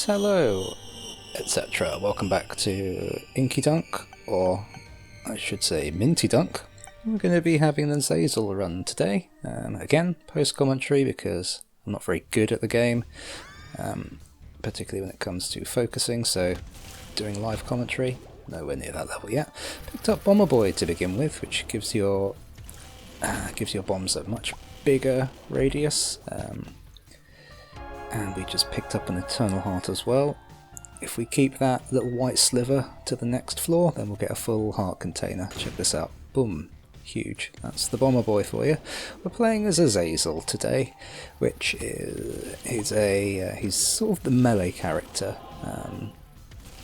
hello, etc. Welcome back to INKYDUNK, or I should say MintyDunk. We're going to be having an Azazel run today. Again, post-commentary because I'm not very good at the game, particularly when it comes to focusing, so doing live commentary, nowhere near that level yet. Picked up Bomber Boy to begin with, which gives your bombs a much bigger radius. And we just picked up an Eternal Heart as well. If we keep that little white sliver to the next floor, then we'll get a full heart container. Check this out. Boom. Huge. That's the Bomber Boy for you. We're playing as Azazel today, which is he's sort of the melee character.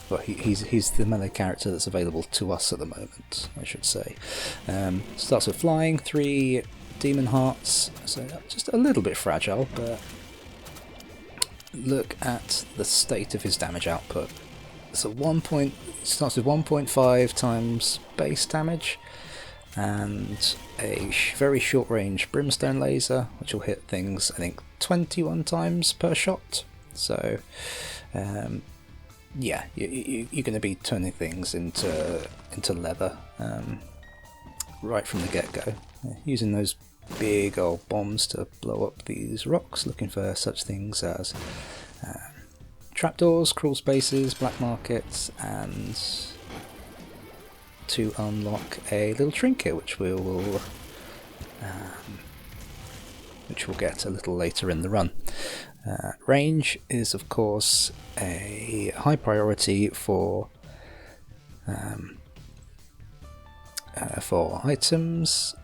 Well, he's the melee character that's available to us at the moment, I should say. Starts with flying, 3 demon hearts, so just a little bit fragile, but look at the state of his damage output. So starts with 1.5 times base damage and a very short range brimstone laser, which will hit things I think 21 times per shot. So yeah, you're going to be turning things into leather right from the get-go, using those big old bombs to blow up these rocks, looking for such things as trapdoors, crawl spaces, black markets, and to unlock a little trinket which we'll get a little later in the run. Range is of course a high priority for items.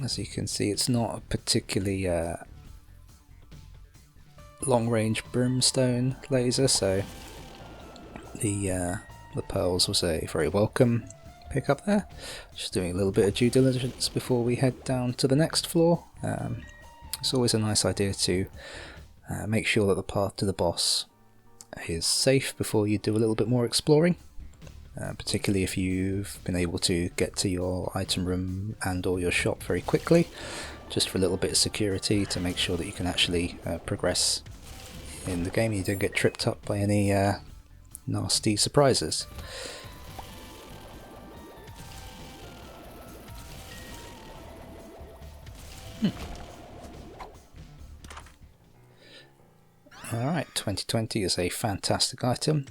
As you can see, it's not a particularly long-range brimstone laser, so the pearls was a very welcome pick up there. Just doing a little bit of due diligence before we head down to the next floor. It's always a nice idea to make sure that the path to the boss is safe before you do a little bit more exploring. Particularly if you've been able to get to your item room and or your shop very quickly, just for a little bit of security to make sure that you can actually progress in the game and you don't get tripped up by any nasty surprises. Alright, 2020 is a fantastic item.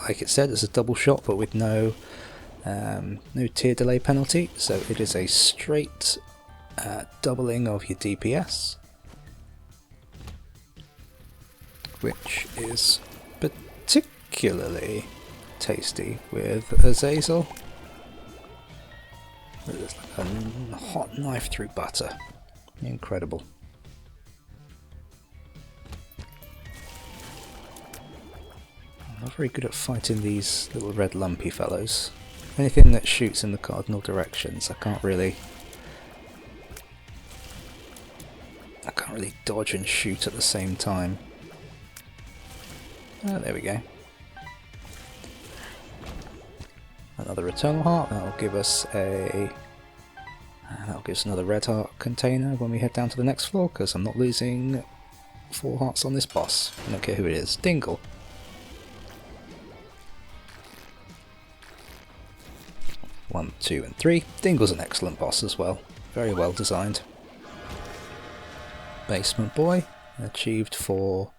Like it said, it's a double shot, but with no tier delay penalty, so it is a straight doubling of your DPS, which is particularly tasty with Azazel. It's like a hot knife through butter. Incredible. I'm not very good at fighting these little red lumpy fellows. Anything that shoots in the cardinal directions, I can't really dodge and shoot at the same time. Oh, there we go. Another Eternal Heart. That'll give us another red heart container when we head down to the next floor, because I'm not losing 4 hearts on this boss. I don't care who it is. Dingle. 1, 2, and 3. Dingle's an excellent boss as well. Very well designed. Basement Boy, achieved for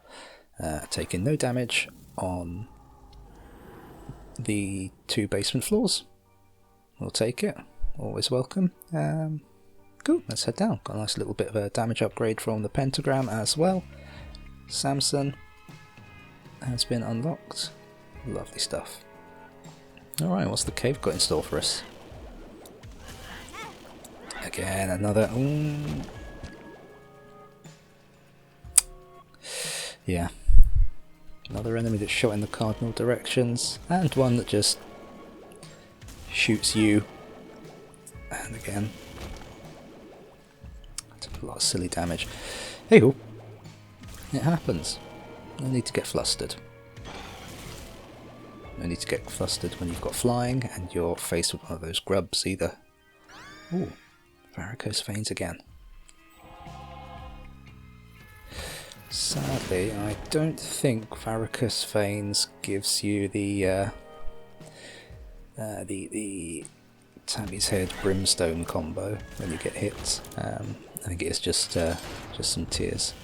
taking no damage on the 2 basement floors. We'll take it. Always welcome. Cool, let's head down. Got a nice little bit of a damage upgrade from the pentagram as well. Samson has been unlocked. Lovely stuff. Alright, what's the cave got in store for us? Again, another... Yeah. Another enemy that's shot in the cardinal directions, and one that just shoots you. And again. Took a lot of silly damage. Hey-ho! It happens. No need to get flustered. No need to get flustered when you've got flying and you're faced with one of those grubs either. Ooh, varicose veins again. Sadly, I don't think Varicose Veins gives you the Tammy's Head Brimstone combo when you get hit. I think it's just some tears.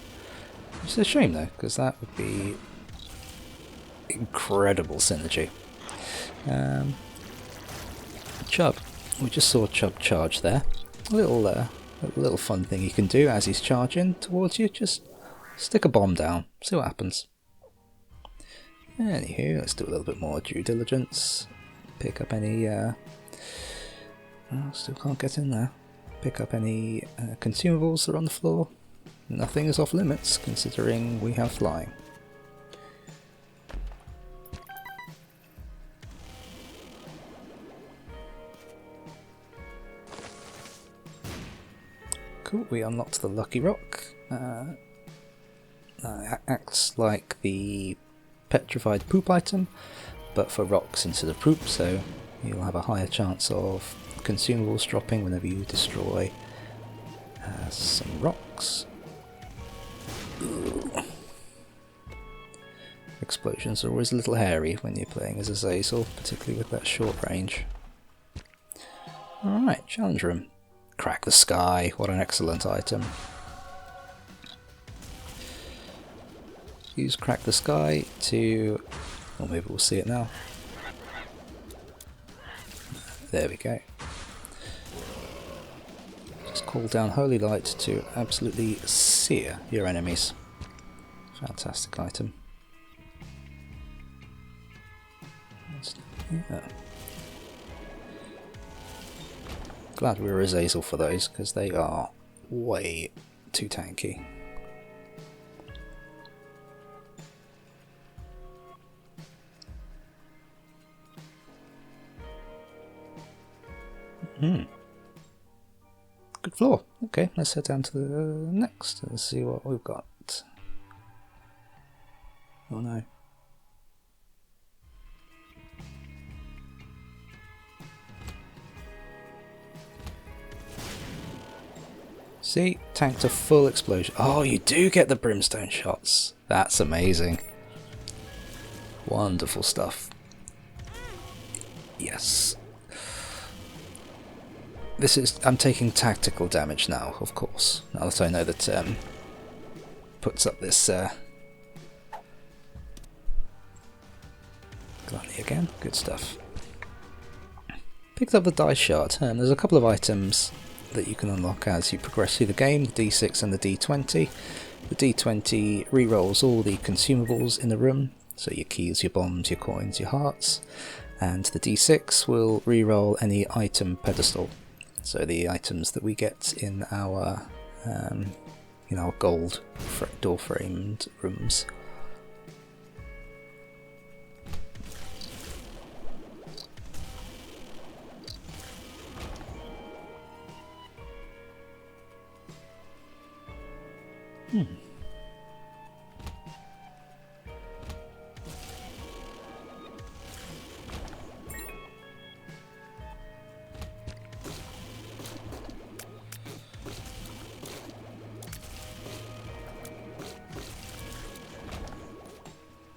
Which is a shame though, because that would be incredible synergy. Chub. We just saw Chub charge there. A little fun thing you can do as he's charging towards you. Just stick a bomb down. See what happens. Anywho, let's do a little bit more due diligence. Pick up any... still can't get in there. Pick up any consumables that are on the floor. Nothing is off limits, considering we have flying. Cool, we unlocked the Lucky Rock. Acts like the petrified poop item, but for rocks instead of poop, so you'll have a higher chance of consumables dropping whenever you destroy some rocks. Ooh. Explosions are always a little hairy when you're playing as Azazel, particularly with that short range. Alright, challenge room. Crack the Sky, what an excellent item. Use Crack the Sky to... or maybe we'll see it now. There we go. Just call down Holy Light to absolutely sear your enemies. Fantastic item. Yeah. Glad we were Azazel for those, because they are way too tanky. Good floor. Okay, let's head down to the next and see what we've got. Oh no. See, tank to full explosion. Oh, you do get the brimstone shots. That's amazing. Wonderful stuff. Yes. This is... I'm taking tactical damage now, of course. Now that I know that puts up this Gladly again. Good stuff. Picked up the dice shard. There's a couple of items that you can unlock as you progress through the game, the D6 and the D20. The D20 re-rolls all the consumables in the room, so your keys, your bombs, your coins, your hearts, and the D6 will re-roll any item pedestal, so the items that we get in our gold door-framed rooms.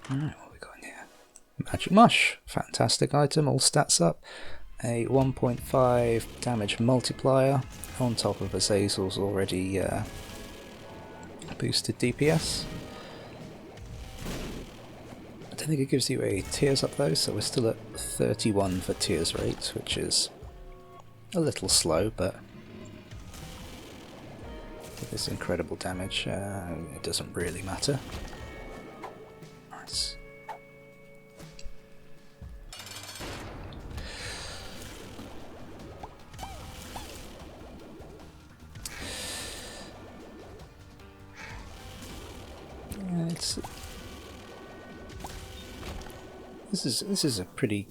Alright, what we got in here? Magic Mush, fantastic item, all stats up. A 1.5 damage multiplier on top of Azazel's already boosted DPS. I don't think it gives you a tears up though, so we're still at 31 for tears rate, which is a little slow, but with this incredible damage, it doesn't really matter. Nice. This is a pretty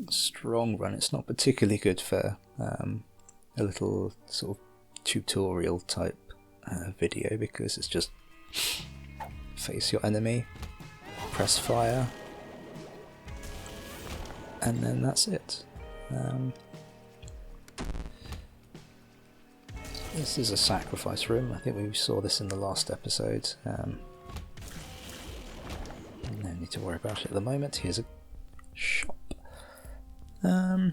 strong run. It's not particularly good for a little sort of tutorial type video, because it's just face your enemy, press fire, and then that's it. This is a sacrifice room. I think we saw this in the last episode. don't need to worry about it at the moment. Here's a shop. I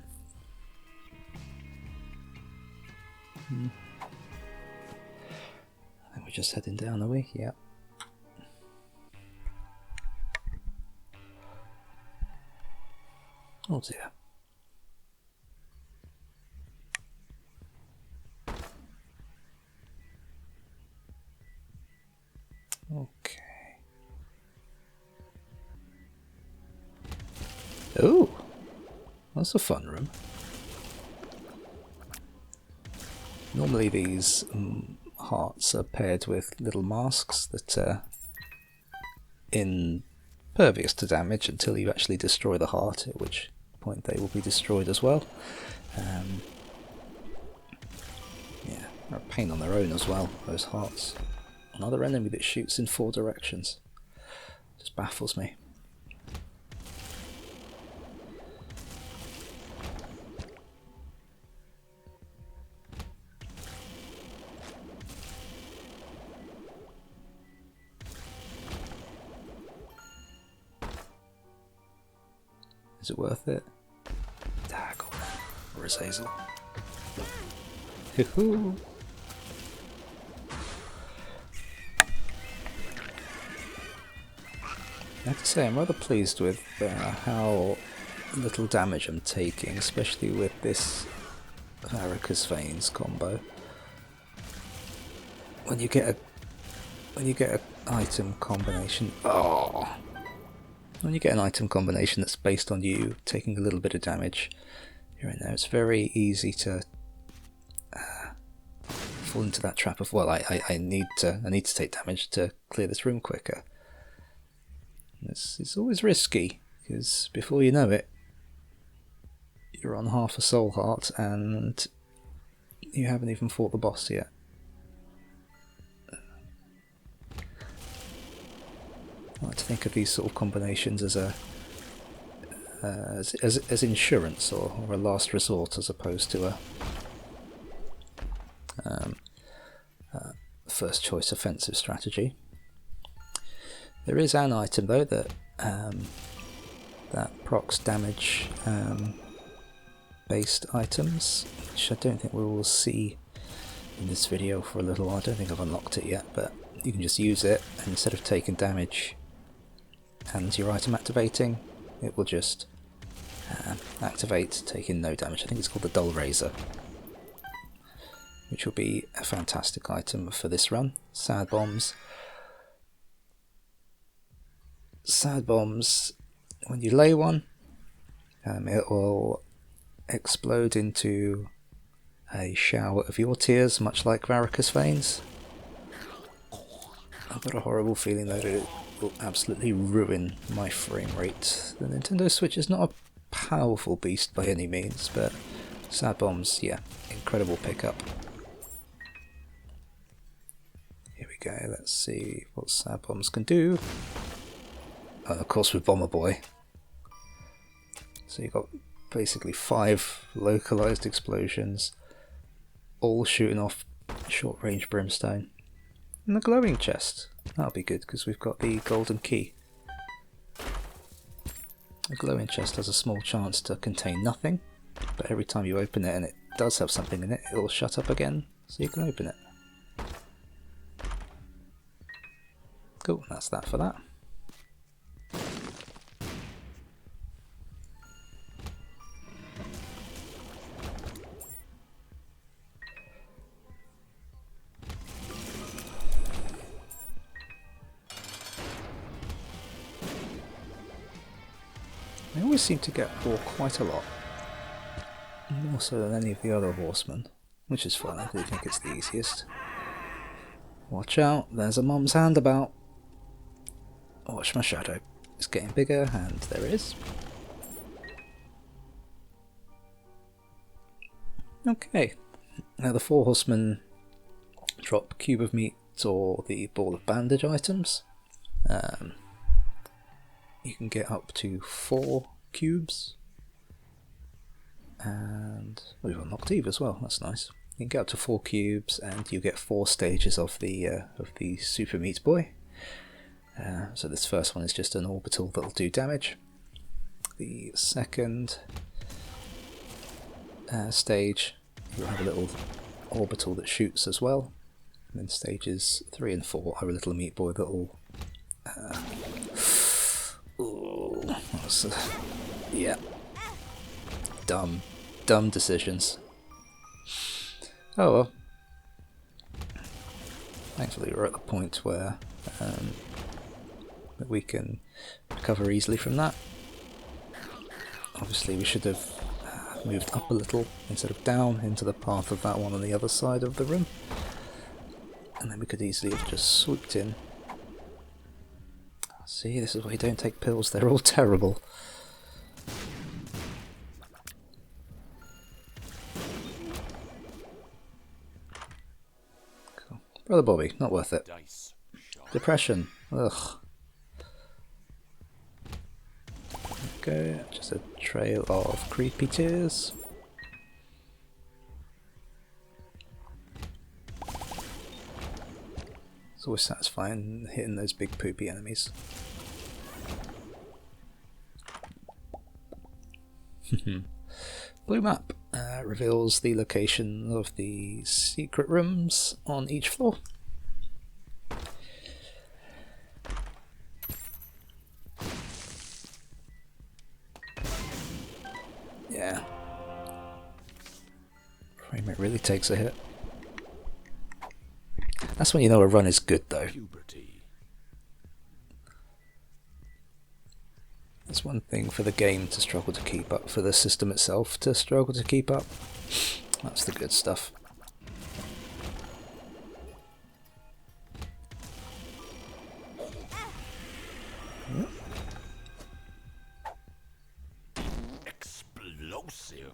think we're just heading down, are we? Yeah. Oh dear. Okay. Oh, that's a fun room. Normally these hearts are paired with little masks that are impervious to damage until you actually destroy the heart, at which point they will be destroyed as well. Yeah, they're a pain on their own as well, those hearts. Another enemy that shoots in 4 directions. Just baffles me. Is it worth it? Ah, go on. Or Azazel. Hoo-hoo! I have to say, I'm rather pleased with how little damage I'm taking, especially with this varicose veins combo. When you get an item combination, when you get an item combination that's based on you taking a little bit of damage here and there, it's very easy to fall into that trap of, well, I need to take damage to clear this room quicker. It's always risky, because before you know it, you're on half a soul heart and you haven't even fought the boss yet. I like to think of these sort of combinations as as insurance or a last resort, as opposed to a first choice offensive strategy. There is an item though that procs damage based items, which I don't think we will see in this video for a little while. I don't think I've unlocked it yet, but you can just use it, and instead of taking damage and your item activating, it will just activate taking no damage. I think it's called the Dull Razor, which will be a fantastic item for this run. Sad bombs. Sad bombs, when you lay one, it will explode into a shower of your tears, much like varicose veins. I've got a horrible feeling that it will absolutely ruin my frame rate. The Nintendo Switch is not a powerful beast by any means, but sad bombs, yeah, incredible pickup. Here we go, let's see what sad bombs can do. And of course with Bomber Boy. So you've got basically 5 localized explosions, all shooting off short range brimstone. And the glowing chest, that'll be good because we've got the golden key. The glowing chest has a small chance to contain nothing, but every time you open it and it does have something in it, it'll shut up again, so you can open it. Cool, that's that for that. I always seem to get Boar quite a lot, more so than any of the other horsemen, which is fine. I do think it's the easiest. Watch out, there's a mum's hand about. Watch my shadow. It's getting bigger, and there it is. Okay, now the 4 horsemen drop cube of meat or the ball of bandage items. You can get up to 4 cubes, and we've unlocked Eve as well. That's nice. You can get up to 4 cubes, and you get 4 stages of the Super Meat Boy. So this first one is just an orbital that'll do damage. The second stage, you'll have a little orbital that shoots as well. And then stages 3 and 4 are a little meat boy that'll... yeah. Dumb decisions. Oh well. Thankfully we're at the point where that we can recover easily from that. Obviously we should have moved up a little instead of down into the path of that one on the other side of the room. And then we could easily have just swooped in. See, this is why you don't take pills, they're all terrible. Cool. Brother Bobby, not worth it. Depression, ugh. Okay, just a trail of creepy tears. It's always satisfying hitting those big poopy enemies. Blue map reveals the location of the secret rooms on each floor. Yeah. Frame rate really takes a hit. That's when you know a run is good though. It's one thing for the game to struggle to keep up, for the system itself to struggle to keep up. That's the good stuff. Explosive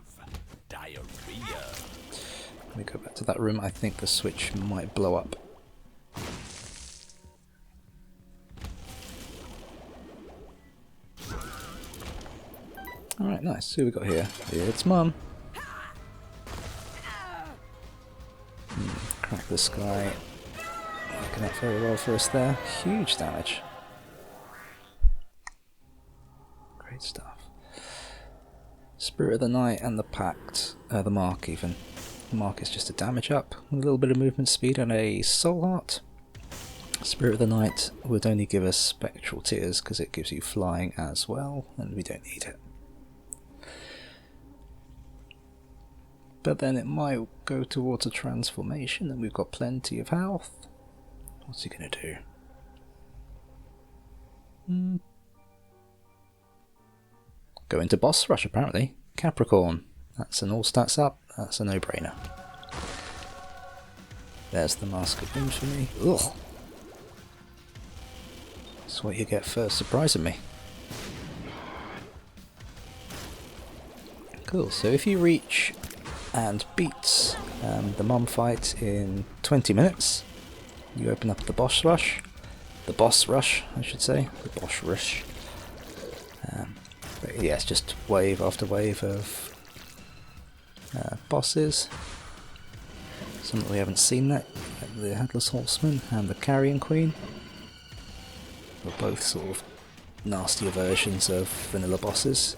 diarrhea. Let me go back to that room. I think the switch might blow up. Alright, nice. Who we got here? It's Mum. Crack the sky. Working out very well for us there. Huge damage. Great stuff. Spirit of the Night and the Pact. The Mark even. The Mark is just a damage up with a little bit of movement speed and a soul heart. Spirit of the Night would only give us spectral tears because it gives you flying as well, and we don't need it. But then it might go towards a transformation and we've got plenty of health. What's he gonna do? Go into boss rush apparently. Capricorn. That's an all stats up. That's a no-brainer. There's the Mask of Doom for me. Ugh. That's what you get for surprising me. Cool, so if you reach and beat the mum fight in 20 minutes, you open up the boss rush. The boss rush, I should say. The boss rush. But yeah, it's just wave after wave of bosses. Some that we haven't seen yet. The Headless Horseman and the Carrion Queen. They're both sort of nastier versions of vanilla bosses.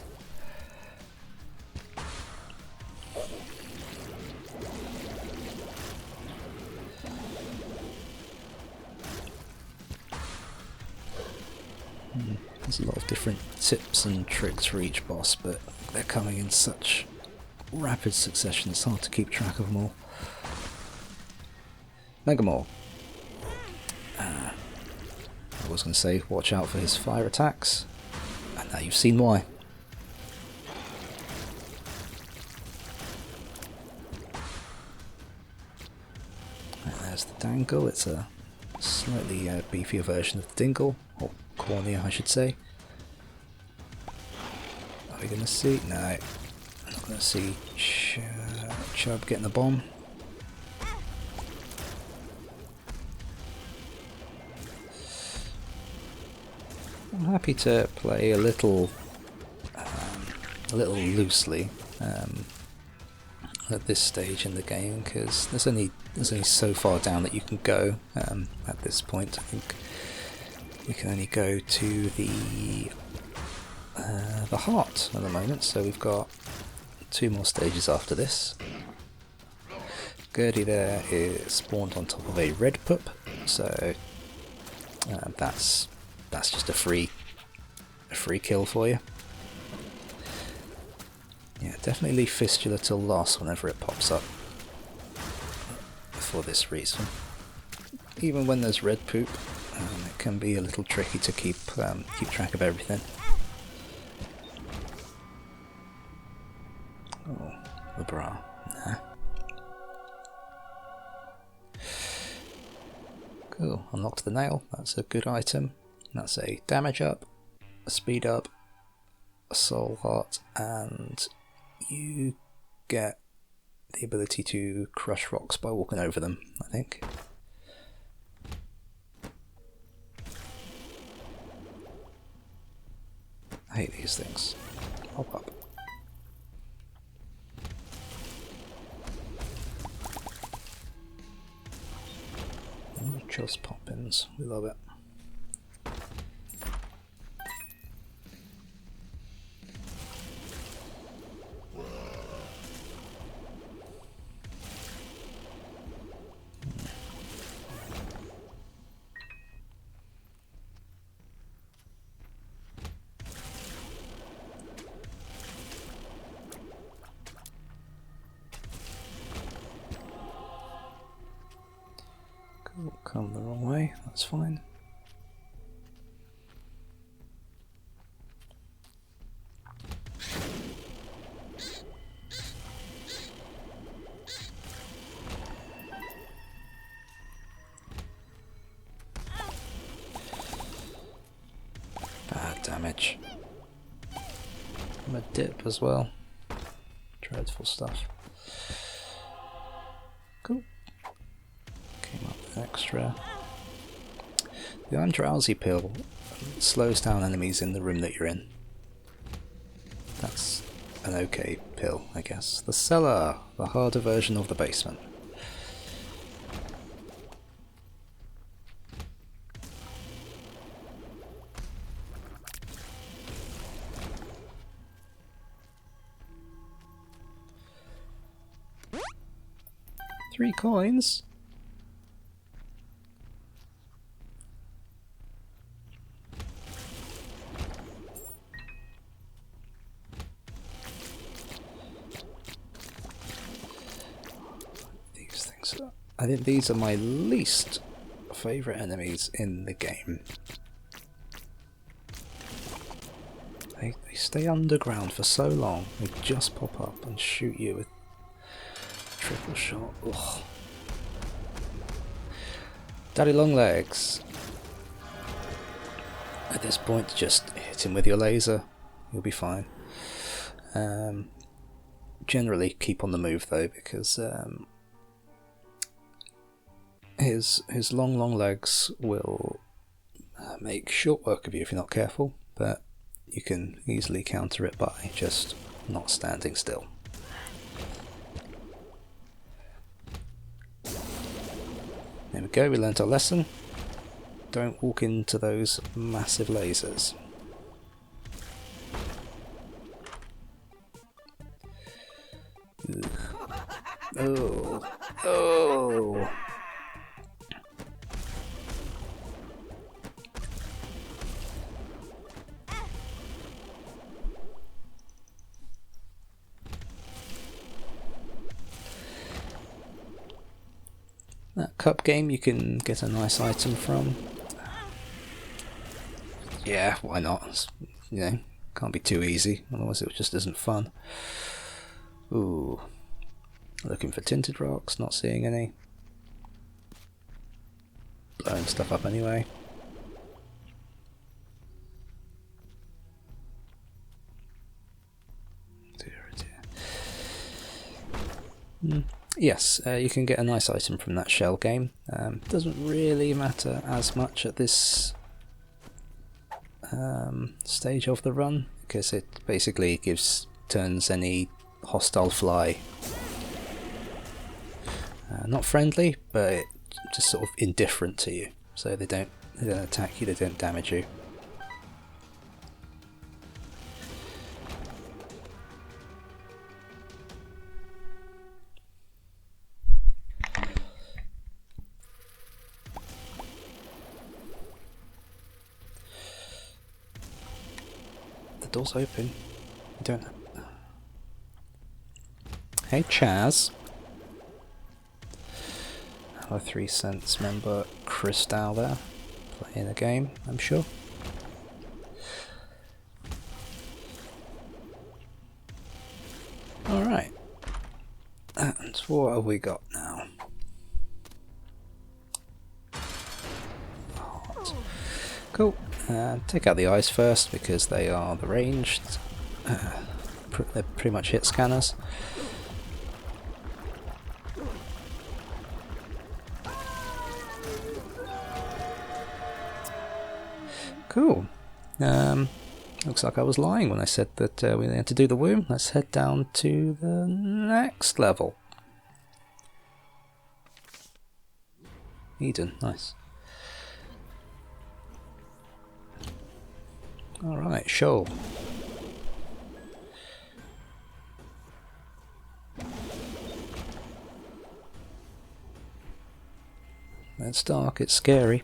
There's a lot of different tips and tricks for each boss, but they're coming in such rapid succession it's hard to keep track of them all. Megamore. I was going to say watch out for his fire attacks, and now you've seen why. And there's the Dangle. It's a slightly beefier version of the Dingle, or cornier I should say. Are we going to see? No, I'm not going to see Chubb getting the bomb. I'm happy to play a little loosely at this stage in the game, because there's only so far down that you can go at this point. I think we can only go to the heart at the moment, so we've got 2 more stages after this. Gertie there is spawned on top of a red pup, so that's just a free kill for you. Yeah, definitely leave Fistula till last whenever it pops up, for this reason. Even when there's red poop, it can be a little tricky to keep track of everything. Oh, the bra. Nah. Cool, unlocked the nail, that's a good item. That's a damage up, a speed up, a soul heart, and you get the ability to crush rocks by walking over them, I think. I hate these things. Hop up. Just pop-ins, we love it. Come the wrong way, that's fine. Bad damage. I'm a dip as well. Dreadful stuff. Cool. Came up with extra. The Undrowsy pill slows down enemies in the room that you're in. That's an okay pill, I guess. The cellar, the harder version of the basement. Three coins? These things are... I think these are my least favourite enemies in the game. They stay underground for so long, they just pop up and shoot you with triple shot. Ugh. Daddy Longlegs. At this point, just hit him with your laser. You'll be fine. Generally, keep on the move though, because his long legs will make short work of you if you're not careful. But you can easily counter it by just not standing still. There we go, we learnt our lesson. Don't walk into those massive lasers. Ugh. Oh, oh. That cup game you can get a nice item from. Yeah, why not? It's, you know, can't be too easy, otherwise it just isn't fun. Ooh. Looking for tinted rocks, not seeing any. Blowing stuff up anyway. Dear, dear. Yes, you can get a nice item from that shell game. Doesn't really matter as much at this stage of the run, because it basically turns any hostile fly not friendly, but just sort of indifferent to you, so they don't They don't attack you, they don't damage you. The door's open. You don't. Hey, Chaz. Our 3 cents member Crystal there, playing a game, I'm sure. Alright. And what have we got now? Heart. Cool. Take out the eyes first because they are the ranged. They're pretty much hit scanners. Cool. Looks like I was lying when I said that we had to do the womb. Let's head down to the next level. Eden, nice. Alright, show. It's dark, it's scary.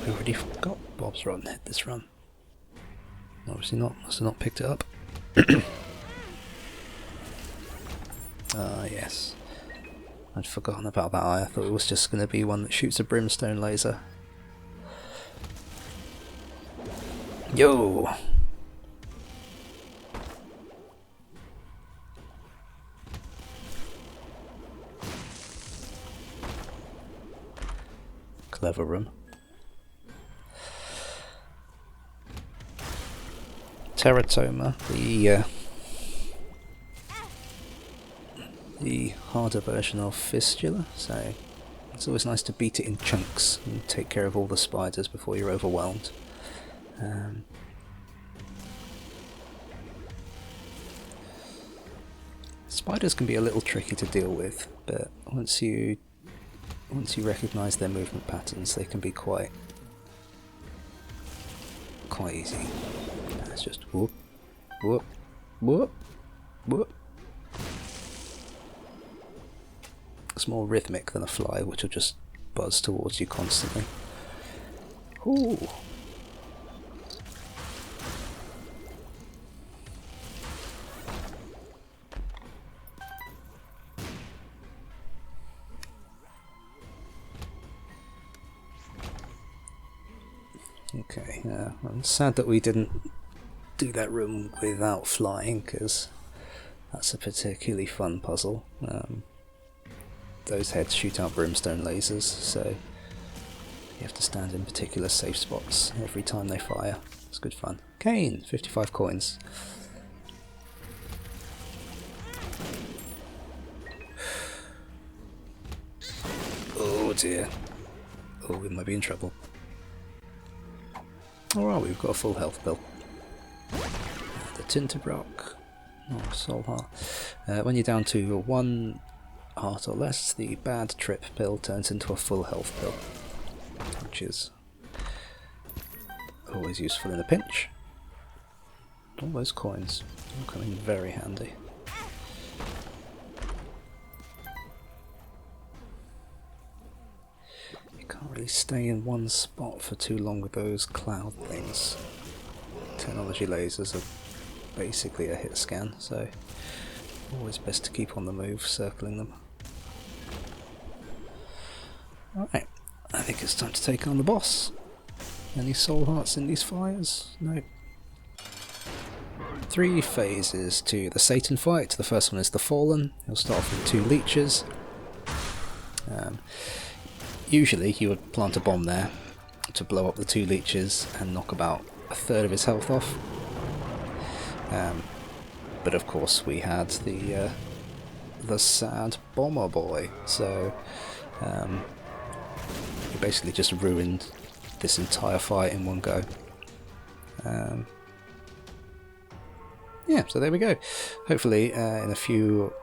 We already got Bob's run, hit this run. Obviously not, must have not picked it up. Ah, yes. I'd forgotten about that eye, I thought it was just going to be one that shoots a brimstone laser. Yo! Clever room. Teratoma, the harder version of Fistula, so it's always nice to beat it in chunks and take care of all the spiders before you're overwhelmed. Spiders can be a little tricky to deal with, but once you recognise their movement patterns, they can be quite easy. It's just whoop, whoop, whoop, whoop. It's more rhythmic than a fly, which will just buzz towards you constantly. Ooh. Okay, I'm sad that we didn't do that room without flying, because that's a particularly fun puzzle. Those heads shoot out brimstone lasers, so you have to stand in particular safe spots every time they fire. It's good fun. Kane, 55 coins. Oh dear. Oh, we might be in trouble. Alright, we've got a full health bill. The Tinted Rock. Oh, Soul Heart. When you're down to 1 heart or less, the bad trip pill turns into a full health pill, which is always useful in a pinch. All those coins will come in very handy. Can't really stay in one spot for too long with those cloud things. Technology lasers are basically a hit scan, so always best to keep on the move, circling them. Alright, I think it's time to take on the boss. Any soul hearts in these fires? No. 3 phases to the Satan fight. The first one is the Fallen. He'll start off with 2 leeches. Usually you would plant a bomb there to blow up the 2 leeches and knock about 1/3 of his health off. But of course we had the sad bomber boy, so he basically just ruined this entire fight in one go. Yeah, so there we go. Hopefully in a few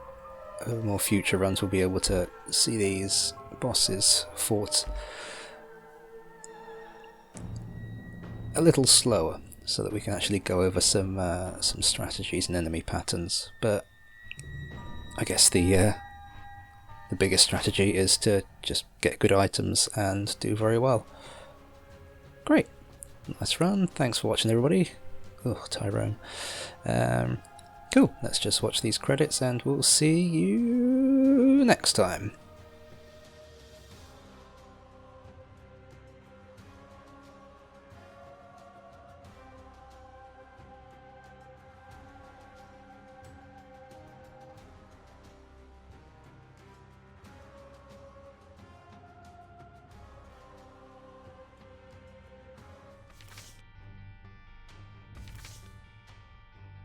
over more future runs we'll be able to see these bosses fought a little slower, so that we can actually go over some strategies and enemy patterns. But I guess the biggest strategy is to just get good items and do very well. Great, nice run. Thanks for watching, everybody. Oh, Tyrone. Cool. Let's just watch these credits, and we'll see you next time.